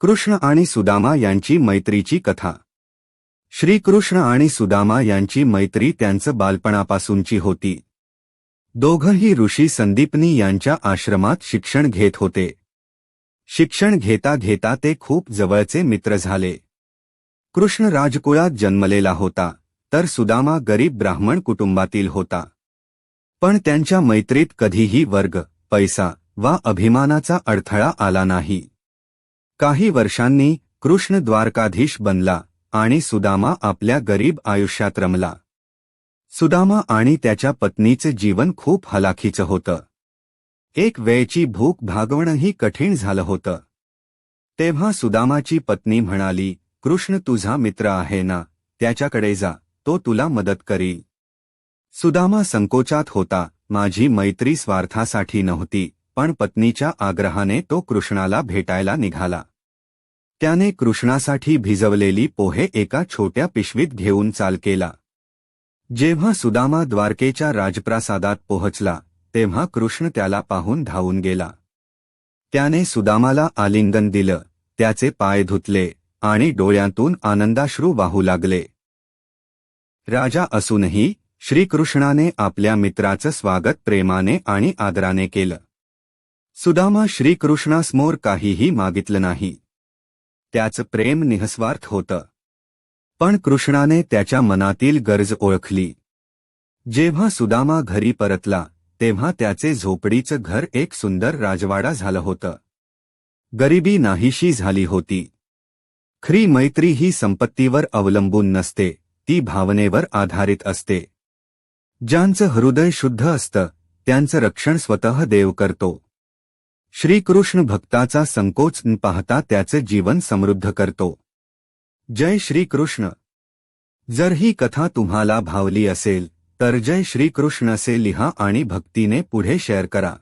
कृष्ण आणि सुदामा यांची मैत्रीची कथा। श्रीकृष्ण आणि सुदामा यांची मैत्री त्यांचं बालपणापासूनची होती। दोघंही ऋषी संदीपनी यांच्या आश्रमात शिक्षण घेत होते। शिक्षण घेता घेता ते खूप जवळचे मित्र झाले। कृष्ण राजकुळात जन्मलेला होता, तर सुदामा गरीब ब्राह्मण कुटुंबातील होता। पण त्यांच्या मैत्रीत कधीही वर्ग, पैसा वा अभिमानाचा अडथळा आला नाही। काही वर्षांनी कृष्ण द्वारकाधीश बनला आणि सुदामा आपल्या गरीब आयुष्यात रमला। सुदामा आणि त्याच्या पत्नीचे जीवन खूप हलाखीचं होतं। एक वेळची भूक भागवणंही कठीण झालं होतं। तेव्हा सुदामाची पत्नी म्हणाली, कृष्ण तुझा मित्र आहे ना, त्याच्याकडे जा, तो तुला मदत करील। सुदामा संकोचात होता। माझी मैत्री स्वार्थासाठी नव्हती, पण पत्नीच्या आग्रहाने तो कृष्णाला भेटायला निघाला। त्याने कृष्णासाठी भिजवलेली पोहे एका छोट्या पिशवीत घेऊन चाल केला। जेव्हा सुदामा द्वारकेच्या राजप्रासादात पोहोचला, तेव्हा कृष्ण त्याला पाहून धावून गेला। त्याने सुदामाला आलिंगन दिलं, त्याचे पाय धुतले आणि डोळ्यांतून आनंदाश्रू वाहू लागले। राजा असूनही श्रीकृष्णाने आपल्या मित्राचं स्वागत प्रेमाने आणि आदराने केलं। सुदामा श्रीकृष्णासमोर काहीही मागितलं नाही। त्याचं प्रेम निःस्वार्थ होतं। पण कृष्णाने त्याच्या मनातील गरज ओळखली। जेव्हा सुदामा घरी परतला, तेव्हा त्याचे झोपडीचं घर एक सुंदर राजवाडा झालं होतं। गरिबी नाहीशी झाली होती। खरी मैत्री ही संपत्तीवर अवलंबून नसते, ती भावनेवर आधारित असते। ज्यांचं हृदय शुद्ध असतं, त्यांचं रक्षण स्वतः देव करतो। श्रीकृष्ण भक्ताचा संकोच न पाहता त्याचे जीवन समृद्ध करतो। जय श्रीकृष्ण। जर ही कथा तुम्हाला भावली असेल तर जय श्रीकृष्ण असे लिहा आणि भक्तीने पुढे शेअर करा।